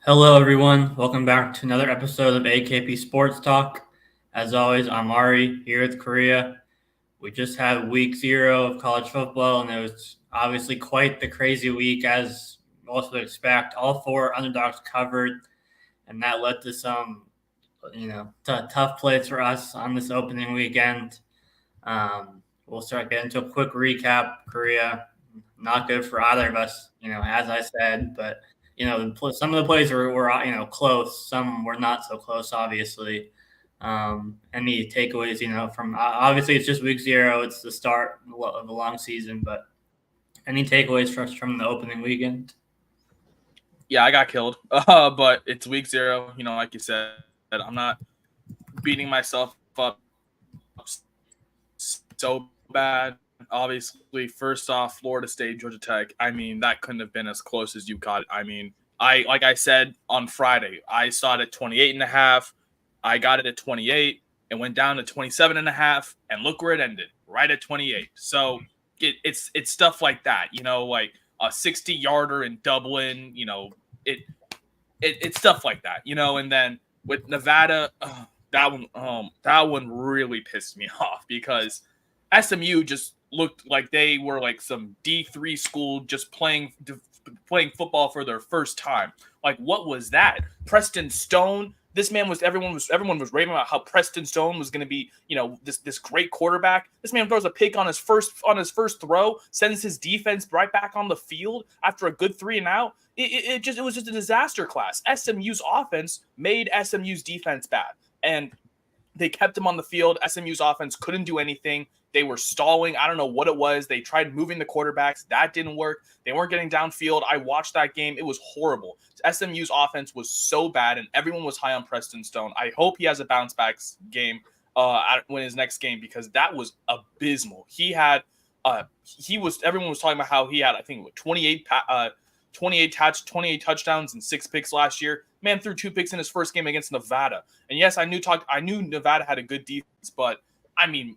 Hello, everyone. Welcome back to another episode of AKP Sports Talk. As always, I'm Ari here with Korea. We just had week 0 of college football, and it was obviously quite the crazy week, as most would expect. All four underdogs covered, and that led to some, tough plays for us on this opening weekend. We'll start getting into a quick recap. Korea, not good for either of us, as I said, but some of the plays were close. Some were not so close, obviously. Any takeaways, from obviously it's just week 0. It's the start of a long season, but any takeaways from the opening weekend? Yeah, I got killed. But it's week 0. Like you said, I'm not beating myself up so bad. Obviously, first off, Florida State, Georgia Tech. I mean, that couldn't have been as close as you got. I mean, like I said on Friday, I saw it at 28.5. I got it at 28. It went down to 27.5, and look where it ended, right at 28. So it's stuff like that, like a 60-yarder in Dublin. It's stuff like that, and then with Nevada, that one really pissed me off because SMU just looked like they were like some D3 school just playing football for their first time. Like, what was that? Preston Stone. This man was everyone was raving about how Preston Stone was going to be, this great quarterback. This man throws a pick on his first throw, sends his defense right back on the field after a good 3 and out. It was just a disaster class. SMU's offense made SMU's defense bad, and they kept him on the field. SMU's offense couldn't do anything. They were stalling. I don't know what it was. They tried moving the quarterbacks. That didn't work. They weren't getting downfield. I watched that game. It was horrible. SMU's offense was so bad, and everyone was high on Preston Stone. I hope he has a bounce back game when his next game, because that was abysmal. Everyone was talking about how he had, I think, 28 touchdowns and 6 picks last year. Man threw 2 picks in his first game against Nevada. And yes, I knew Nevada had a good defense, but I mean,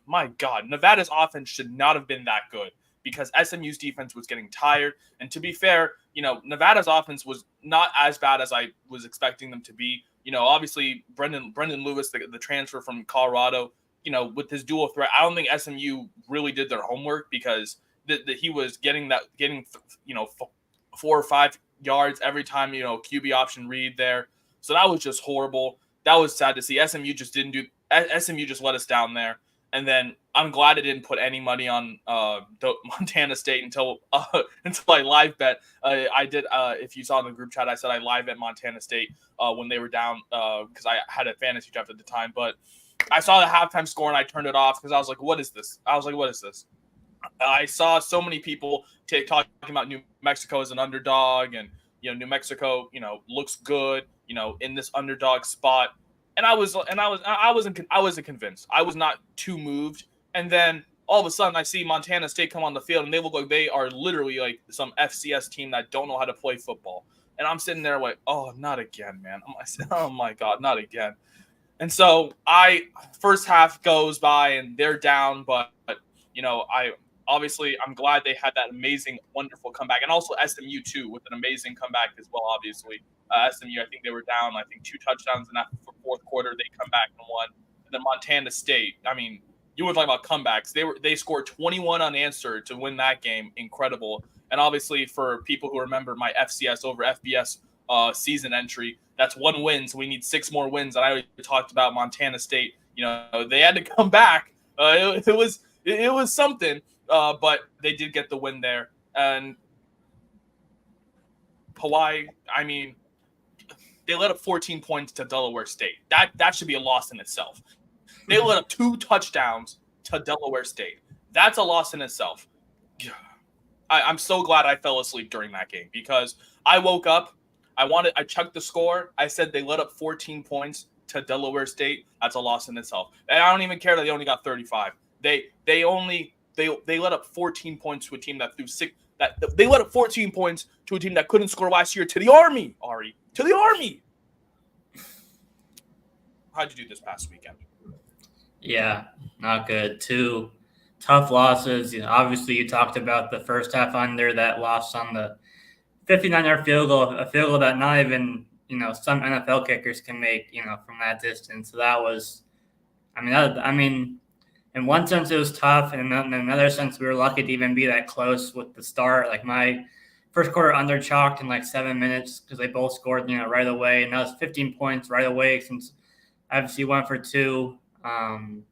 my God, Nevada's offense should not have been that good because SMU's defense was getting tired. And to be fair, Nevada's offense was not as bad as I was expecting them to be. Obviously Brendan Lewis, the transfer from Colorado, with his dual threat, I don't think SMU really did their homework because he was getting 4 or 5 yards every time, QB option read there. So that was just horrible. That was sad to see. SMU just let us down there. And then I'm glad I didn't put any money on Montana State until I live bet. I did. If you saw in the group chat, I said I live bet Montana State when they were down because I had a fantasy draft at the time. But I saw the halftime score and I turned it off because I was like, "What is this?" I saw so many people talking about New Mexico as an underdog, and New Mexico, looks good, in this underdog spot. And I wasn't convinced. I was not too moved. And then all of a sudden, I see Montana State come on the field, and they look like they are literally like some FCS team that don't know how to play football. And I'm sitting there like, oh, not again, man. Oh my God, not again. And so first half goes by and they're down, but I'm glad they had that amazing, wonderful comeback, and also SMU too with an amazing comeback as well. Obviously, SMU, I think they were down, 2 touchdowns in that fourth quarter. They come back and won. And then Montana State, I mean, you were talking about comebacks. They scored 21 unanswered to win that game. Incredible. And obviously, for people who remember my FCS over FBS season entry, that's 1 win. So we need 6 more wins. And I already talked about Montana State. They had to come back. It was something. But they did get the win there. And Hawaii, I mean, they let up 14 points to Delaware State. That should be a loss in itself. They let up 2 touchdowns to Delaware State. That's a loss in itself. I'm so glad I fell asleep during that game because I woke up. I checked the score. I said they let up 14 points to Delaware State. That's a loss in itself. And I don't even care that they only got 35. They let up 14 points to a team that threw 6. They let up 14 points to a team that couldn't score last year to the Army, Ari. To the Army. How'd you do this past weekend? Yeah, not good. 2 tough losses. Obviously, you talked about the first half under, that loss on the 59-yard field goal, a field goal that not even, some NFL kickers can make, from that distance. So that was, in one sense it was tough, and in another sense we were lucky to even be that close with the start. Like my first quarter under chalked in like 7 minutes because they both scored, right away, and that was 15 points right away since FSU went for 2, on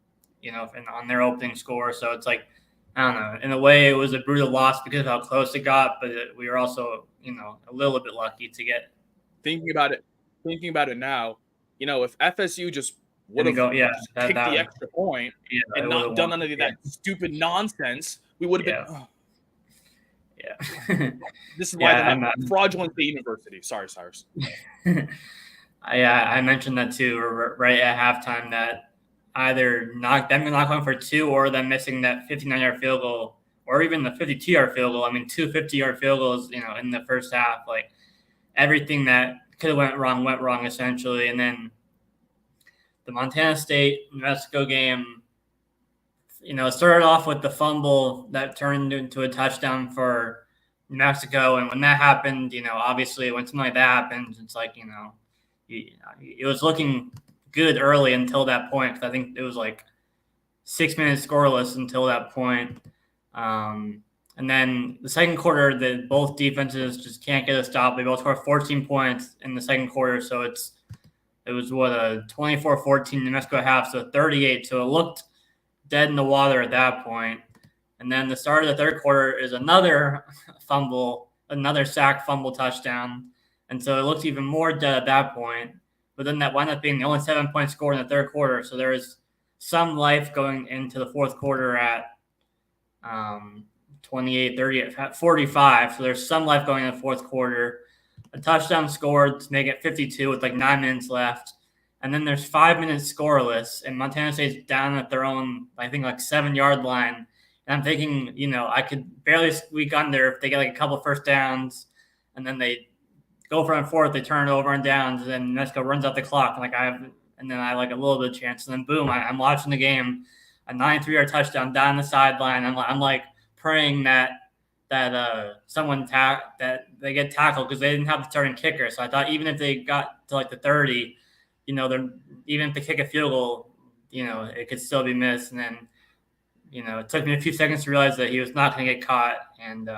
their opening score. So it's like, I don't know. In a way, it was a brutal loss because of how close it got, but we were also, a little bit lucky to get. Thinking about it now, if FSU just would have kicked the extra point and not done any of that stupid nonsense, we would have been. Yeah. This is why they're not fraudulent State University. Sorry, Cyrus. I mentioned that too, right at halftime, that either not going for 2 or them missing that 59-yard field goal or even the 52-yard field goal. I mean, 2 50-yard field goals, in the first half. Like everything that could have went wrong essentially. And then the Montana State New Mexico game, started off with the fumble that turned into a touchdown for New Mexico. And when that happened, obviously when something like that happens, it's like, it was looking good early until that point, because I think it was like 6 minutes scoreless until that point. And then the second quarter, both defenses just can't get a stop. They both scored 14 points in the second quarter, so it was a 24-14 New Mexico half, so 38. So it looked dead in the water at that point. And then the start of the third quarter is another sack fumble touchdown, and so it looks even more dead at that point. But then that wound up being the only 7-point score in the third quarter. So there was some life going into the fourth quarter at 28, 30, 45. So there's some life going in the fourth quarter. A touchdown scored to make it 52 with like 9 minutes left. And then there's 5 minutes scoreless, and Montana State's down at their own, I think, like 7-yard line. And I'm thinking, I could barely squeak under if they get like a couple first downs, and then they go for it on fourth, they turn it over on downs, and then Mexico runs out the clock. And then I have like a little bit of chance. And then boom, I'm watching the game, a 93-yard touchdown down the sideline. I'm like praying that someone that they get tackled, because they didn't have the starting kicker. So I thought even if they got to like the 30, even if they kick a field goal, it could still be missed. And then, it took me a few seconds to realize that he was not going to get caught. And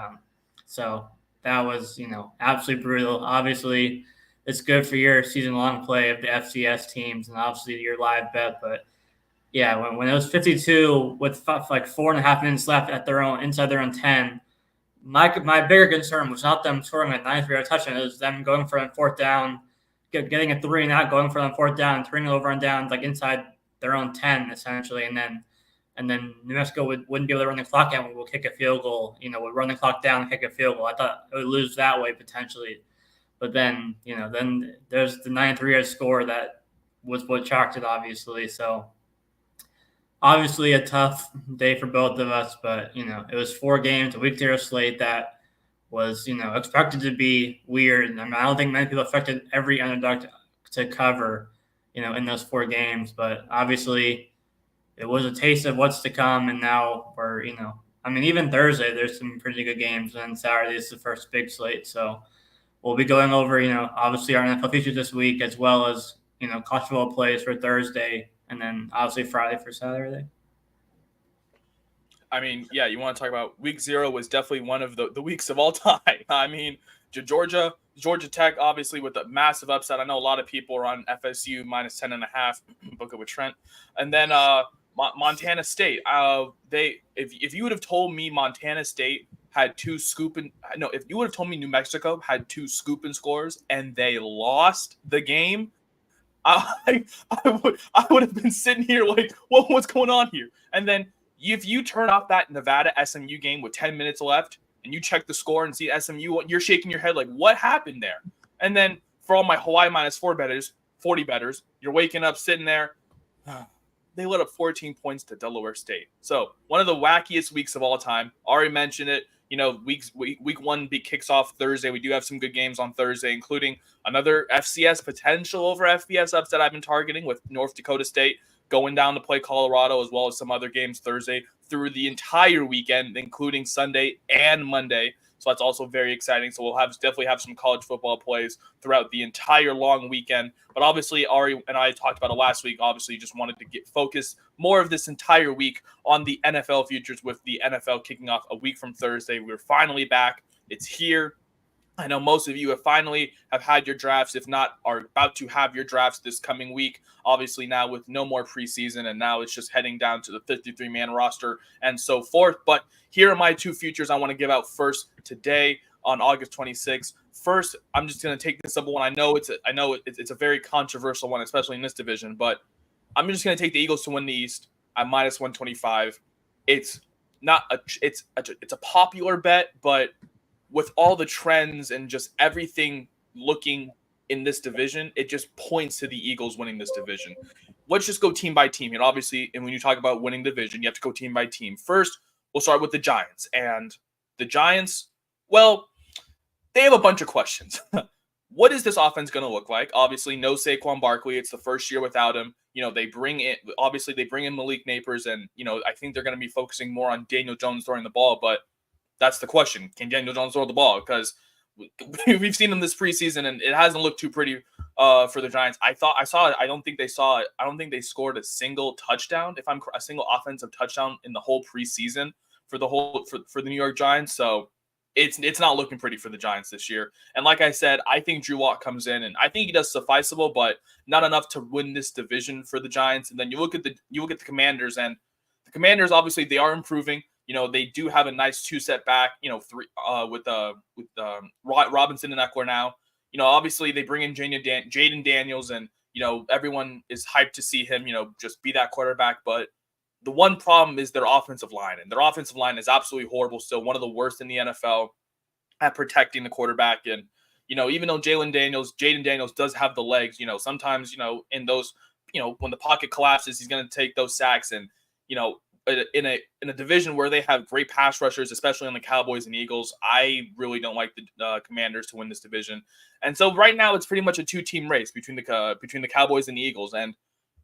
so that was, absolutely brutal. Obviously, it's good for your season-long play of the FCS teams and obviously your live bet. But, yeah, when it was 52 with like 4.5 minutes left inside their own 10, my bigger concern was not them scoring a 93-yard touchdown. It was them going for a fourth down, getting a 3 and out, going for a fourth down, turning it over on downs, like inside their own 10, essentially. And then New Mexico wouldn't be able to run the clock out and we'll kick a field goal, would run the clock down and kick a field goal. I thought it would lose that way potentially. But then, then there's the 93-yard score that was what chalked it, obviously. So obviously a tough day for both of us, but, it was 4 games, a week 0 slate that was, expected to be weird. I don't think many people expected every underdog to cover, in those 4 games. But obviously it was a taste of what's to come. And now we're, even Thursday, there's some pretty good games. And Saturday is the first big slate. So we'll be going over, obviously our NFL features this week, as well as, college football plays for Thursday, and then obviously Friday for Saturday. Yeah, you want to talk about week 0 was definitely one of the weeks of all time. Georgia Tech, obviously with a massive upset. I know a lot of people are on FSU minus 10.5, book it with Trent. And then Montana State. If you would have told me Montana State had 2 scooping, no, if you would have told me New Mexico had 2 scooping scores and they lost the game, I would have been sitting here like, what's going on here? And then if you turn off that Nevada SMU game with 10 minutes left and you check the score and see SMU, you're shaking your head like, what happened there? And then for all my Hawaii minus 4 bettors, 40 bettors, you're waking up sitting there. They let up 14 points to Delaware State. So one of the wackiest weeks of all time. Ari mentioned it. Week 1 kicks off Thursday. We do have some good games on Thursday, including another FCS potential over FBS upset I've been targeting with North Dakota State going down to play Colorado, as well as some other games Thursday through the entire weekend, including Sunday and Monday. So that's also very exciting. So we'll definitely have some college football plays throughout the entire long weekend. But obviously, Ari and I talked about it last week. Obviously, just wanted to get focused more of this entire week on the NFL futures, with the NFL kicking off a week from Thursday. We're finally back. It's here. I know most of you have had your drafts, if not are about to have your drafts this coming week. Obviously now with no more preseason, and now it's just heading down to the 53-man roster and so forth. But here are my two futures I want to give out first today on August 26th. First, I'm just going to take this simple one. I know it's a very controversial one, especially in this division, but I'm just going to take the Eagles to win the East at minus 125. It's a popular bet, but with all the trends and just everything looking in this division, it just points to the Eagles winning this division. Let's just go team by team. And obviously, and when you talk about winning division, you have to go team by team. First, we'll start with the Giants. And the Giants, well, they have a bunch of questions. What is this offense going to look like? Obviously, no Saquon Barkley. It's the first year without him. They bring in Malik Nabers, and, I think they're going to be focusing more on Daniel Jones throwing the ball, but that's the question. Can Daniel Jones throw the ball? Because we've seen him this preseason, and it hasn't looked too pretty for the Giants. I saw it. I don't think they saw it. I don't think they scored a single touchdown, a single offensive touchdown in the whole preseason for the New York Giants. So it's not looking pretty for the Giants this year. And like I said, I think Drew Lock comes in, and I think he does sufficeable, but not enough to win this division for the Giants. And then you look at the Commanders, and the Commanders, obviously they are improving. They do have a nice two-set back, with Robinson and Eckler now. Obviously they bring in Jaden Daniels, and, everyone is hyped to see him, just be that quarterback. But the one problem is their offensive line, and their offensive line is absolutely horrible still, one of the worst in the NFL at protecting the quarterback. And, even though Jaden Daniels does have the legs, sometimes, in those, when the pocket collapses, he's going to take those sacks. And, in a division where they have great pass rushers, especially on the Cowboys and Eagles, I really don't like the Commanders to win this division. And so right now it's pretty much a two-team race between the Cowboys and the Eagles. And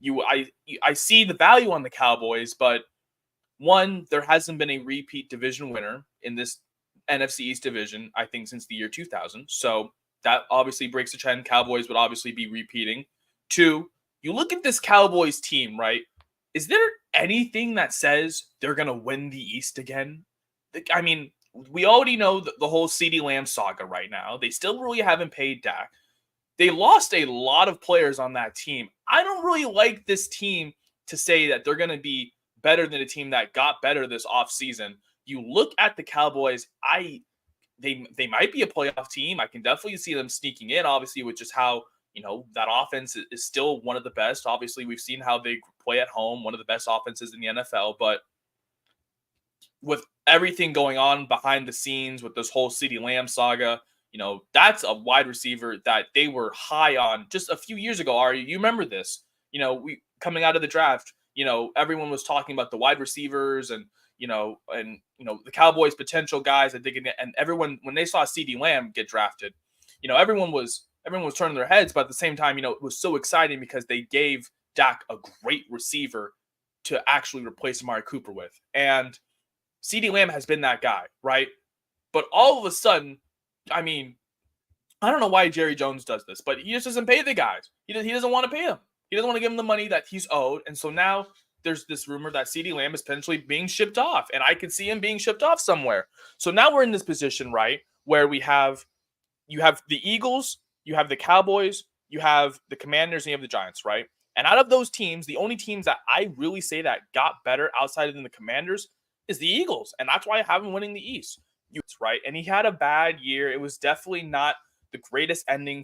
I see the value on the Cowboys, but one, there hasn't been a repeat division winner in this NFC East division, I think, since the year 2000. So that obviously breaks the trend. Cowboys would obviously be repeating. Two, you look at this Cowboys team, right? Is there anything that says they're going to win the East again? I mean, we already know the whole CeeDee Lamb saga right now. They still really haven't paid Dak. They lost a lot of players on that team. I don't really like this team to say that they're going to be better than a team that got better this offseason. You look at the Cowboys, they might be a playoff team. I can definitely see them sneaking in, obviously, with just how that offense is still one of the best. Obviously, we've seen how they play at home, one of the best offenses in the NFL. But with everything going on behind the scenes with this whole CeeDee Lamb saga, that's a wide receiver that they were high on just a few years ago. Ari, you remember this? We coming out of the draft, everyone was talking about the wide receivers and the Cowboys' potential guys that they could get, and everyone, when they saw CeeDee Lamb get drafted, everyone was turning their heads, but at the same time, it was so exciting because they gave Dak a great receiver to actually replace Amari Cooper with. And CeeDee Lamb has been that guy, right? But all of a sudden, I mean, I don't know why Jerry Jones does this, but he just doesn't pay the guys. He doesn't want to pay them. He doesn't want to give them the money that he's owed. And so now there's this rumor that CeeDee Lamb is potentially being shipped off, and I could see him being shipped off somewhere. So now we're in this position, right, where you have the Eagles, you have the Cowboys, you have the Commanders, and you have the Giants, right? And out of those teams, the only teams that I really say that got better outside of the Commanders is the Eagles. And that's why I have him winning the East, right? And he had a bad year. It was definitely not the greatest ending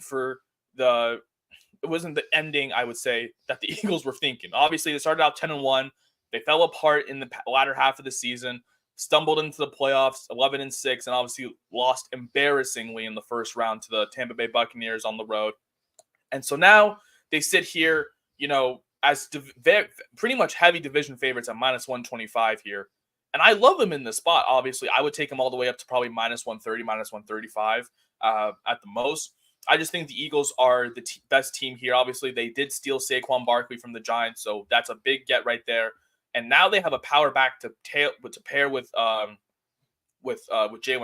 it wasn't the ending, I would say, that the Eagles were thinking. Obviously, they started out 10-1. They fell apart in the latter half of the season, stumbled into the playoffs, 11-6, and obviously lost embarrassingly in the first round to the Tampa Bay Buccaneers on the road. And so now they sit here, as pretty much heavy division favorites at minus 125 here. And I love them in this spot. Obviously, I would take them all the way up to probably minus 130, minus 135 at the most. I just think the Eagles are the best team here. Obviously, they did steal Saquon Barkley from the Giants, so that's a big get right there. And now they have a power back to pair with Jalen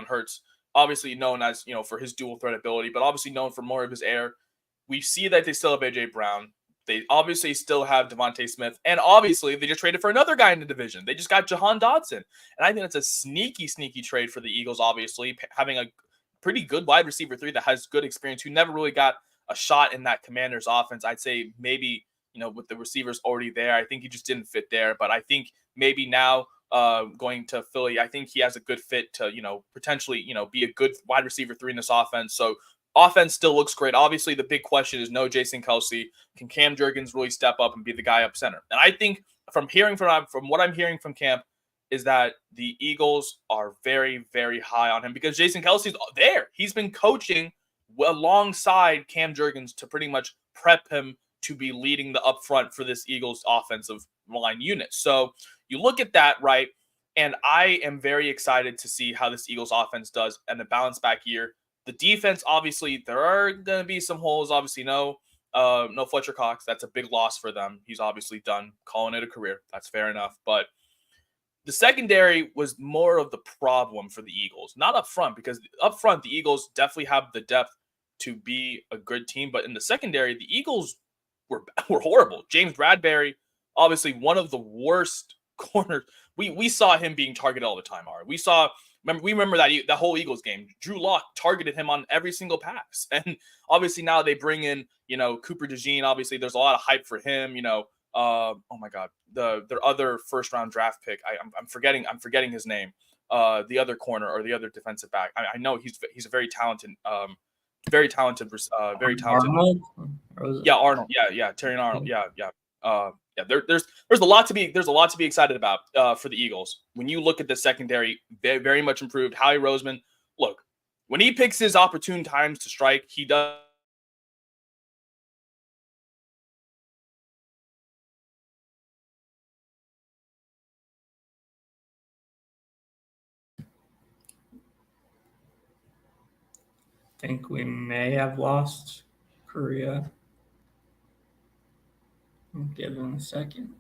Hurts. obviously known as, for his dual threat ability, but obviously known for more of his air. We see that they still have A.J. Brown. They obviously still have Devontae Smith. And obviously, they just traded for another guy in the division. They just got Jahan Dotson. And I think that's a sneaky, sneaky trade for the Eagles, obviously, having a pretty good wide receiver 3 that has good experience, who never really got a shot in that Commanders offense. I'd say maybe, with the receivers already there, I think he just didn't fit there. But I think maybe now going to Philly, I think he has a good fit to, potentially, be a good wide receiver 3 in this offense. So offense still looks great. Obviously, the big question is no Jason Kelce. Can Cam Jurgens really step up and be the guy up center? And I think from what I'm hearing from camp is that the Eagles are very, very high on him because Jason Kelce's there. He's been coaching alongside Cam Jurgens to pretty much prep him to be leading the up front for this Eagles offensive line unit. So you look at that, right? And I am very excited to see how this Eagles offense does and the bounce back year. The defense, obviously, there are going to be some holes. Obviously, no Fletcher Cox. That's a big loss for them. He's obviously done calling it a career. That's fair enough. But the secondary was more of the problem for the Eagles, not up front, because up front, the Eagles definitely have the depth to be a good team. But in the secondary, the Eagles were horrible. James Bradbury, obviously one of the worst corners. We saw him being targeted all the time, Ari. We remember that whole Eagles game. Drew Lock targeted him on every single pass. And obviously now they bring in, Cooper DeJean. Obviously there's a lot of hype for him, oh my God, their other first round draft pick. I'm forgetting his name. The other corner or the other defensive back. I know he's a very talented, very talented. Arnold? Yeah, Arnold. Yeah, Terry Arnold. Yeah. There's a lot to be excited about for the Eagles. When you look at the secondary, very, very much improved. Howie Roseman, look, when he picks his opportune times to strike, he does. I think we may have lost Korea. I'll give him a second.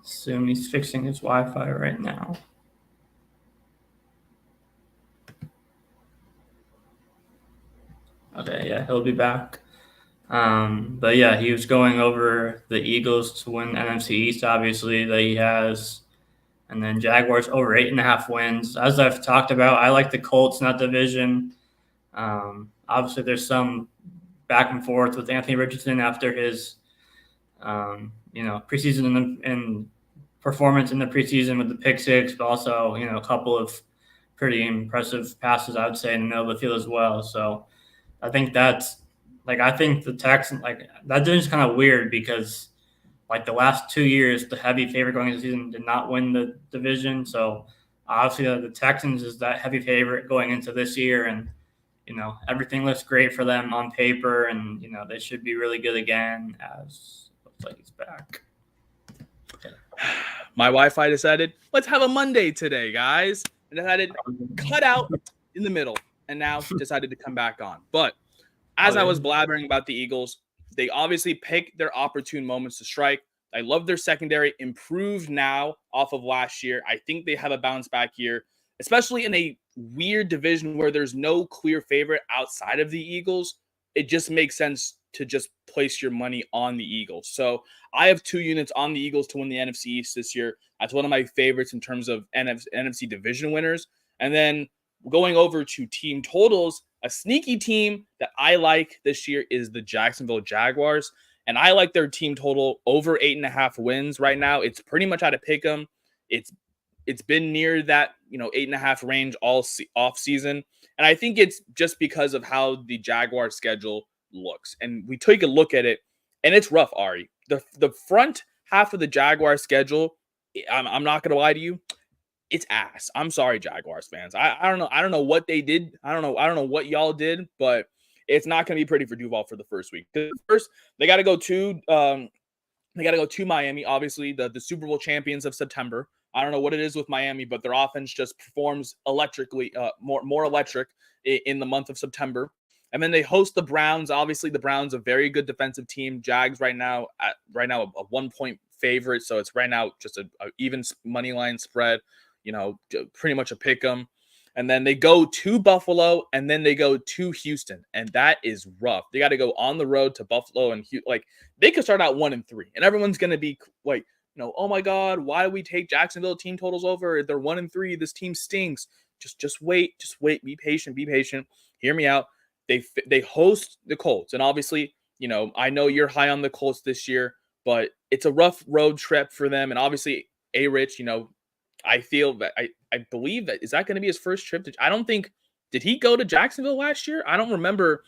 Assume he's fixing his Wi-Fi right now. Okay, yeah, he'll be back. But yeah, he was going over the Eagles to win NFC East, obviously, that he has. And then Jaguars over 8.5 wins. As I've talked about, I like the Colts in that division. Obviously, there's some back and forth with Anthony Richardson after his, preseason and performance in the preseason with the pick six, but also, a couple of pretty impressive passes, I would say, in the middle of the field as well. So I think I think the Texans, that division's kind of weird because, the last 2 years, the heavy favorite going into the season did not win the division. So obviously, the Texans is that heavy favorite going into this year, and everything looks great for them on paper, and they should be really good again. As looks like he's back. My Wi-Fi decided, let's have a Monday today, guys. And decided cut out in the middle, and now decided to come back on. But as I was blabbering about the Eagles, they obviously pick their opportune moments to strike. I love their secondary, improved now off of last year. I think they have a bounce back year, especially in a weird division where there's no clear favorite outside of the Eagles. It just makes sense to just place your money on the Eagles. So I have 2 units on the Eagles to win the NFC East this year. That's one of my favorites in terms of NFC division winners. And then going over to team totals, a sneaky team that I like this year is the Jacksonville Jaguars. And I like their team total over 8.5 wins right now. It's pretty much out of pick 'em. It's been near that 8.5 range all off season, and I think it's just because of how the Jaguars schedule looks. And we take a look at it, and it's rough, Ari. The front half of the Jaguars schedule, I'm not gonna lie to you, it's ass. I'm sorry, Jaguars fans. I don't know. I don't know what they did. I don't know what y'all did, but it's not going to be pretty for Duval for the first week. First, they got to go to They got to go to Miami, obviously the Super Bowl champions of September. I don't know what it is with Miami, but their offense just performs electrically, more electric in the month of September. And then they host the Browns. Obviously, the Browns a very good defensive team. Jags right now a 1-point favorite, so it's right now just a even money line spread. Pretty much a pick 'em. And then they go to Buffalo, and then they go to Houston, and that is rough. They got to go on the road to Buffalo, and they could start out 1-3, and everyone's gonna be like, oh my God, why do we take Jacksonville team totals over? They're 1-3. This team stinks. Just wait, be patient, Hear me out. They host the Colts, and obviously, I know you're high on the Colts this year, but it's a rough road trip for them, and obviously, Rich, I feel that I believe that is that going to be his first trip to. I don't think did he go to Jacksonville last year? I don't remember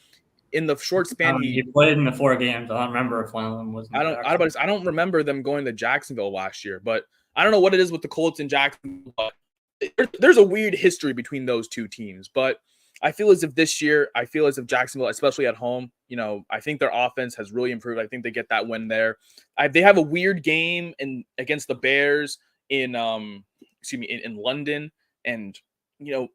in the short span He played in the 4 games. I don't remember if one of them was. I don't remember them going to Jacksonville last year, but I don't know what it is with the Colts and Jacksonville. But there's a weird history between those two teams, but I feel as if this year, Jacksonville, especially at home, I think their offense has really improved. I think they get that win there. They have a weird game against the Bears in London, and don't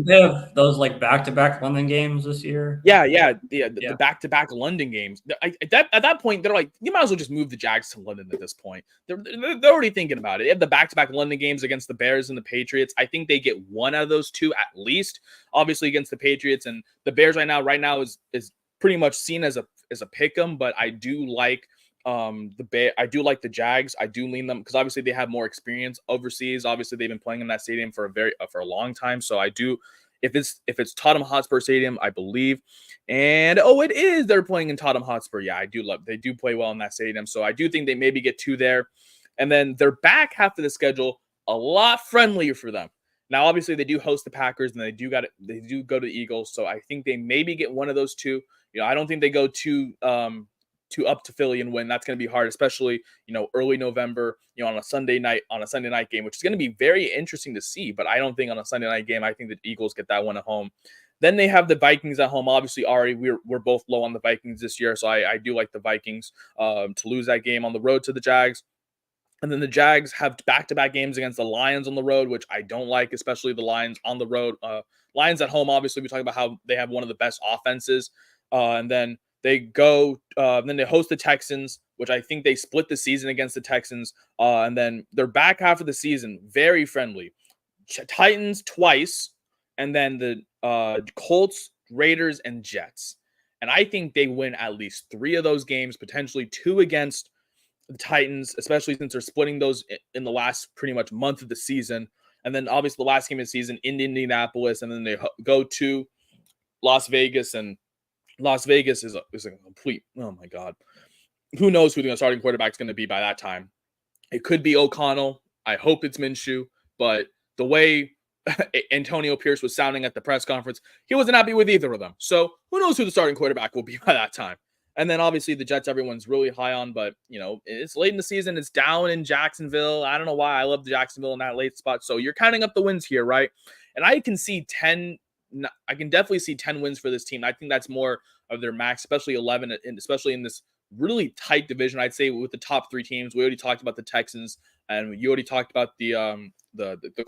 they have those like back-to-back London games this year? The back-to-back London games. At that point, they're like, you might as well just move the Jags to London at this point. They're already thinking about it. They have the back-to-back London games against the Bears and the Patriots. I think they get one out of those two at least, obviously against the Patriots, and the Bears right now is pretty much seen as a pick 'em, but I do like I do like the Jags. I do lean them because obviously they have more experience overseas. Obviously they've been playing in that stadium for a long time. So I do, if it's Tottenham Hotspur Stadium, I believe, and it is they're playing in Tottenham Hotspur. Yeah, they do play well in that stadium. So I do think they maybe get 2 there, and then their back half of the schedule a lot friendlier for them. Now obviously they do host the Packers and they do go to the Eagles. So I think they maybe get one of those 2. I don't think they go up to Philly and win. That's going to be hard, especially, early November, on a Sunday night game, which is going to be very interesting to see. But I don't think on a Sunday night game, I think the Eagles get that one at home. Then they have the Vikings at home. Obviously, Ari, we're both low on the Vikings this year. So I do like the Vikings to lose that game on the road to the Jags. And then the Jags have back-to-back games against the Lions on the road, which I don't like, especially the Lions on the road. Lions at home, obviously, we talk about how they have one of the best offenses. And then they go, then they host the Texans, which I think they split the season against the Texans. And then their back half of the season, very friendly. Titans twice, and then the Colts, Raiders, and Jets. And I think they win at least 3 of those games, potentially 2 against the Titans, especially since they're splitting those in the last pretty much month of the season. And then obviously the last game of the season in Indianapolis, and then they go to Las Vegas, and Las Vegas is a complete, oh my God. Who knows who the starting quarterback is going to be by that time. It could be O'Connell. I hope it's Minshew. But the way Antonio Pierce was sounding at the press conference, he wasn't happy with either of them. So who knows who the starting quarterback will be by that time. And then obviously the Jets, everyone's really high on, but it's late in the season. It's down in Jacksonville. I don't know why I love the Jacksonville in that late spot. So you're counting up the wins here, right? And I can definitely see 10 wins for this team. I think that's more of their max, especially 11, and especially in this really tight division. I'd say with the top 3 teams. We already talked about the Texans, and you already talked about the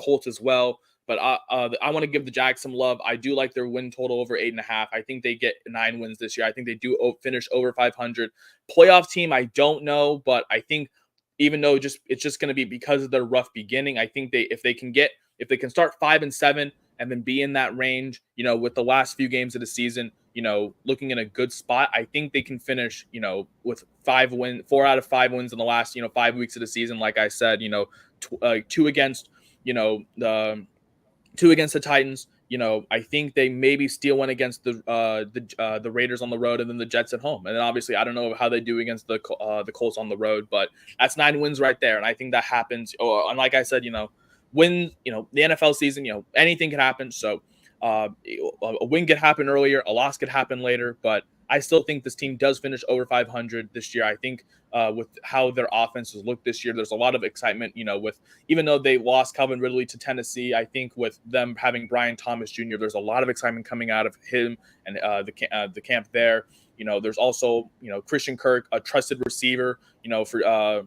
Colts as well. But I want to give the Jags some love. I do like their win total over 8.5. I think they get 9 wins this year. I think they do finish over 500. Playoff team, I don't know, but I think even though it's just going to be because of their rough beginning, I think if they can start 5-7 and then be in that range, with the last few games of the season, looking in a good spot, I think they can finish, with 4 out of 5 wins in the last, 5 weeks of the season. Like I said, 2 against, two against the Titans. I think they maybe steal one against the Raiders on the road, and then the Jets at home. And then obviously, I don't know how they do against the Colts on the road, but that's 9 wins right there. And I think that happens. And like I said, when the NFL season, anything can happen. So a win could happen earlier, a loss could happen later, but I still think this team does finish over 500 this year. I think with how their offenses look this year, there's a lot of excitement, with even though they lost Calvin Ridley to Tennessee, I think with them having Brian Thomas Jr., there's a lot of excitement coming out of him and the camp there. There's also, Christian Kirk, a trusted receiver, for oh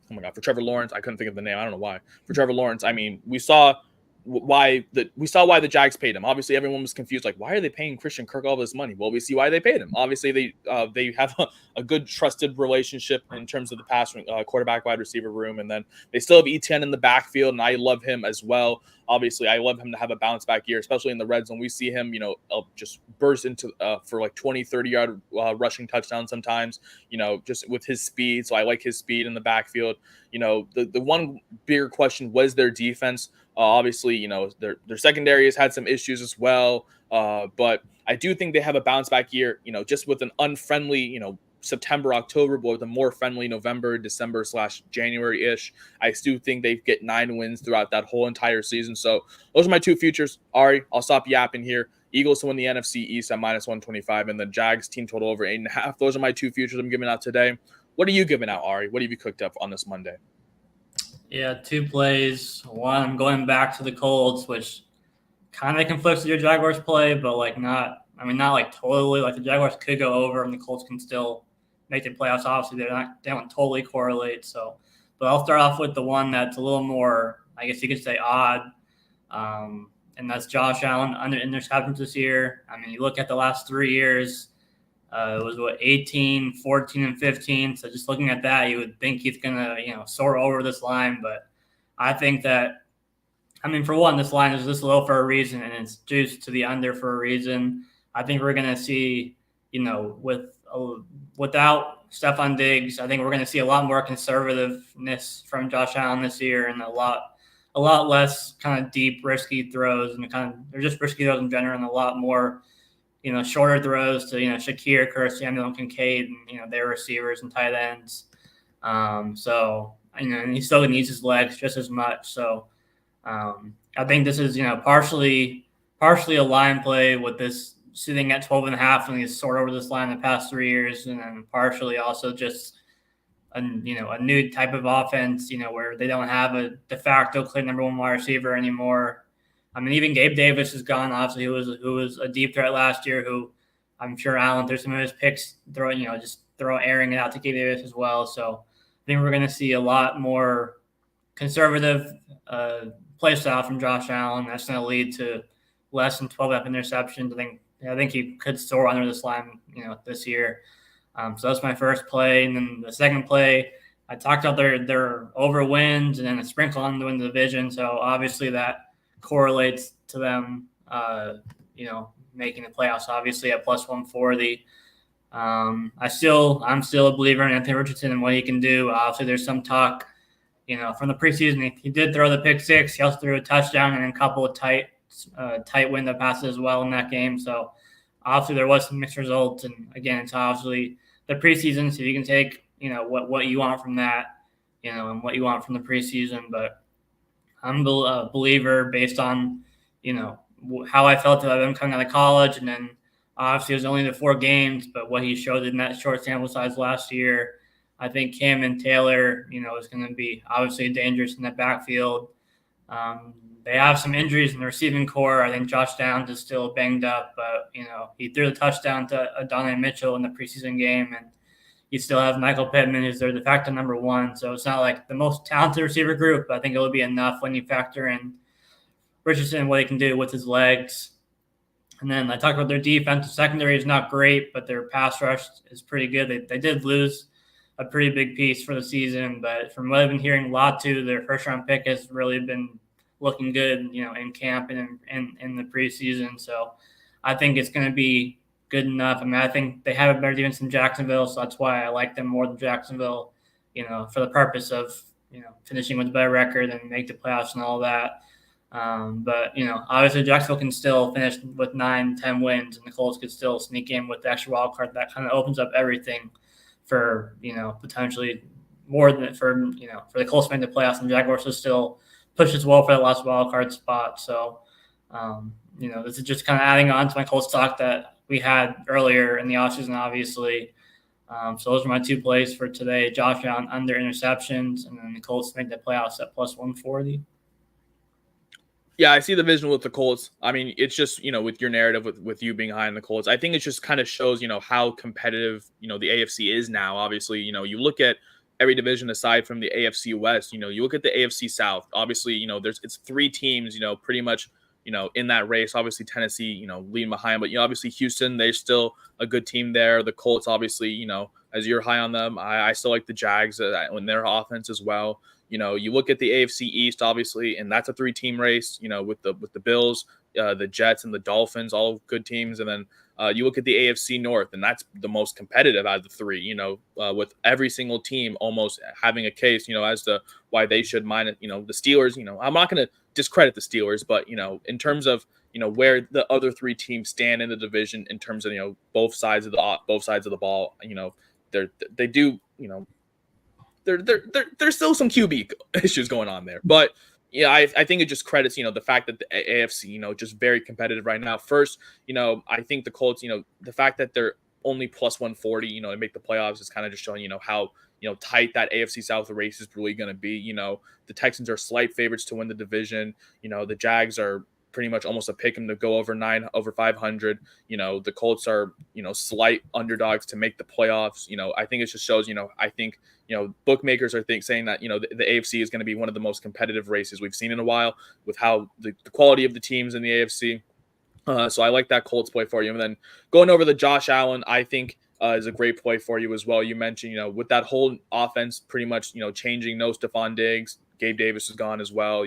my God, for Trevor Lawrence. I couldn't think of the name. I don't know why. For Trevor Lawrence, I mean, we saw why the Jags paid him. Obviously, everyone was confused, like, why are they paying Christian Kirk all this money? Well, we see why they paid him. Obviously, they have a good trusted relationship in terms of the pass quarterback wide receiver room, and then they still have Etienne in the backfield, and I love him as well. Obviously, I love him to have a bounce back year, especially in the red zone. We see him, just burst into for like 20, 30-yard rushing touchdowns sometimes, just with his speed. So I like his speed in the backfield. The one bigger question was their defense. Obviously, their secondary has had some issues as well. But I do think they have a bounce back year, just with an unfriendly, September, October, but with a more friendly November, December / January-ish. I do think they get 9 wins throughout that whole entire season. So those are my 2 futures. Ari, I'll stop yapping here. Eagles to win the NFC East at -125, and the Jags team total over 8.5. Those are my 2 futures I'm giving out today. What are you giving out, Ari? What have you cooked up on this Monday? Yeah, 2 plays. One, I'm going back to the Colts, which kind of conflicts with your Jaguars play, but not like totally. Like the Jaguars could go over, and the Colts can still make the playoffs. Obviously, they don't totally correlate. So, but I'll start off with the one that's a little more, I guess you could say, odd, and that's Josh Allen under interceptions this year. I mean, you look at the last 3 years. It was 18, 14, and 15. So just looking at that, you would think he's gonna soar over this line. But I think that, for one, this line is this low for a reason, and it's juiced to the under for a reason. I think we're gonna see, without Stephon Diggs, I think we're gonna see a lot more conservativeness from Josh Allen this year, and a lot less kind of deep, risky throws, and they're just risky throws in general, and a lot more shorter throws to, Shakir, Curtis Samuel, and Kincaid, and, their receivers and tight ends. So, and he still needs his legs just as much. So, I think this is, partially a line play with this sitting at 12.5, and he's soared over this line the past 3 years, and then partially also just a new type of offense, where they don't have a de facto clear number 1 wide receiver anymore. I mean, even Gabe Davis is gone. Obviously, who was a deep threat last year. Who I'm sure Allen threw some of his picks, airing it out to Gabe Davis as well. So I think we're going to see a lot more conservative play style from Josh Allen. That's going to lead to less than 12 interceptions. I think he could soar under this line, this year. So that's my first play, and then the second play, I talked about their over wins and then a sprinkle on to win the division. So obviously that correlates to them, making the playoffs. Obviously at +140. I'm still a believer in Anthony Richardson and what he can do. Obviously, there's some talk, from the preseason. He did throw the pick 6. He also threw a touchdown and a couple of tight window passes as well in that game. So obviously there was some mixed results, and again, it's obviously the preseason, so you can take what you want from that, and what you want from the preseason. But I'm a believer based on, how I felt about him coming out of college. And then obviously it was only the 4 games, but what he showed in that short sample size last year, I think him and Taylor, is going to be obviously dangerous in that backfield. They have some injuries in the receiving core. I think Josh Downs is still banged up, but, he threw the touchdown to Adonai Mitchell in the preseason game, and you still have Michael Pittman, who's their de facto number 1. So it's not like the most talented receiver group, but I think it will be enough when you factor in Richardson and what he can do with his legs. And then I talked about their defense. The secondary is not great, but their pass rush is pretty good. They did lose a pretty big piece for the season, but from what I've been hearing, Latu, their first-round pick, has really been looking good, in camp and in the preseason. So I think it's going to be good enough. I think they have a better defense than Jacksonville, so that's why I like them more than Jacksonville, for the purpose of, finishing with a better record and make the playoffs and all that. But, obviously Jacksonville can still finish with 9-10 wins, and the Colts could still sneak in with the extra wild card. That kind of opens up everything for, potentially more than for the Colts to make the playoffs, and Jaguars will still push as well for that last wild card spot. So, this is just kind of adding on to my Colts talk that we had earlier in the offseason, obviously. So those are my 2 plays for today. Josh Allen under interceptions, and then the Colts make the playoffs at +140. Yeah, I see the vision with the Colts. I mean, it's just, with your narrative with you being high in the Colts, I think it just kind of shows, how competitive, the AFC is now. Obviously, you look at every division aside from the AFC West, you look at the AFC South. Obviously, it's three teams, pretty much, in that race. Obviously, Tennessee, leading behind, but obviously Houston, they're still a good team there. The Colts, obviously, as you're high on them, I still like the Jags in their offense as well. You look at the AFC East, obviously, and that's a three-team race. With the Bills, the Jets, and the Dolphins, all good teams. And then you look at the AFC North, and that's the most competitive out of the three. With every single team almost having a case, as to why they should mind it. The Steelers. I'm not going to discredit the Steelers, but in terms of where the other three teams stand in the division, in terms of both sides of the ball, they do there's still some QB issues going on there. But yeah, I think it just credits, the fact that the AFC, just very competitive right now. First, I think the Colts, the fact that they're only plus 140, to make the playoffs is kind of just showing, how, tight that AFC South race is really going to be. The Texans are slight favorites to win the division. The Jags are pretty much almost a pick 'em to go over 500. The Colts are, slight underdogs to make the playoffs. I think it just shows, I think, bookmakers are saying that, the AFC is going to be one of the most competitive races we've seen in a while with how the quality of the teams in the AFC. So I like that Colts play for you. And then going over the Josh Allen, I think is a great play for you as well. You mentioned, with that whole offense pretty much, changing, no Stephon Diggs, Gabe Davis is gone as well.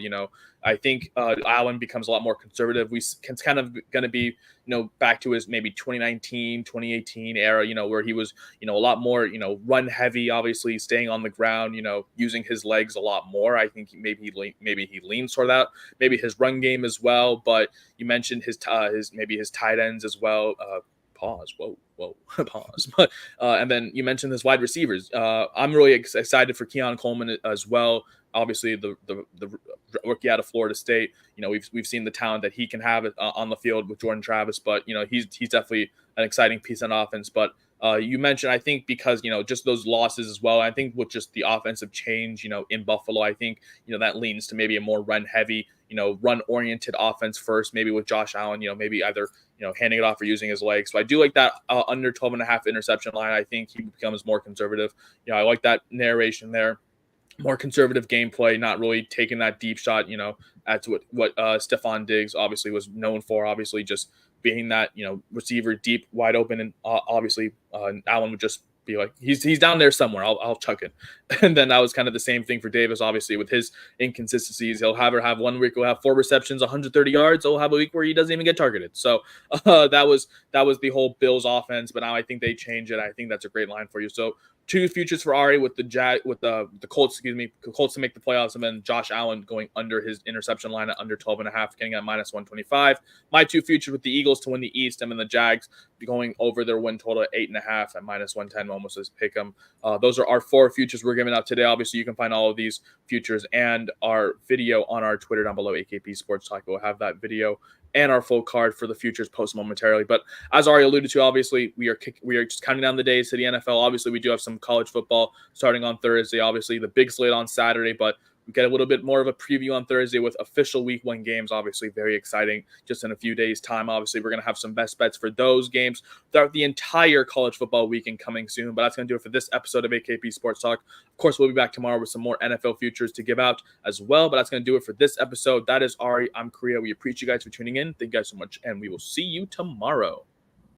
I think Allen becomes a lot more conservative. It's kind of going to be, back to his maybe 2019, 2018 era, where he was, a lot more, run heavy, obviously staying on the ground, using his legs a lot more. I think maybe he leans toward that, maybe his run game as well. But you mentioned his tight ends as well. Pause. Whoa, pause. But and then you mentioned his wide receivers. I'm really excited for Keon Coleman as well. Obviously, the rookie out of Florida State. We've seen the talent that he can have on the field with Jordan Travis, but he's definitely an exciting piece on offense. But you mentioned, I think, because just those losses as well. I think with just the offensive change, in Buffalo, I think that leans to maybe a more run heavy, run oriented offense first. Maybe with Josh Allen, maybe either handing it off or using his legs. So I do like that under 12.5 interception line. I think he becomes more conservative. I like that narration there. More conservative gameplay, not really taking that deep shot, that's what Stephon Diggs obviously was known for, obviously just being that, receiver deep, wide open. And obviously Allen would just be like, he's down there somewhere. I'll chuck it. And then that was kind of the same thing for Davis, obviously, with his inconsistencies. He'll have 1 week, he'll have 4 receptions, 130 yards. He'll have a week where he doesn't even get targeted. So that was the whole Bills offense. But now I think they change it. I think that's a great line for you. So 2 futures for Ari with the Colts, Colts to make the playoffs, and then Josh Allen going under his interception line at under 12.5, getting at minus 125. My 2 futures with the Eagles to win the East, and then the Jags going over their win total at 8.5 at minus 110, almost as pick 'em. Those are our 4 futures we're giving out today. Obviously, you can find all of these futures and our video on our Twitter down below, AKP Sports Talk. We'll have that video and our full card for the futures post momentarily. But as already alluded to, obviously, we are just counting down the days to the NFL. Obviously, we do have some college football starting on Thursday. Obviously, the big slate on Saturday, but we get a little bit more of a preview on Thursday with official week 1 games. Obviously, very exciting. Just in a few days' time, obviously, we're going to have some best bets for those games throughout the entire college football weekend coming soon. But that's going to do it for this episode of AKP Sports Talk. Of course, we'll be back tomorrow with some more NFL futures to give out as well. But that's going to do it for this episode. That is Ari. I'm Korea. We appreciate you guys for tuning in. Thank you guys so much, and we will see you tomorrow.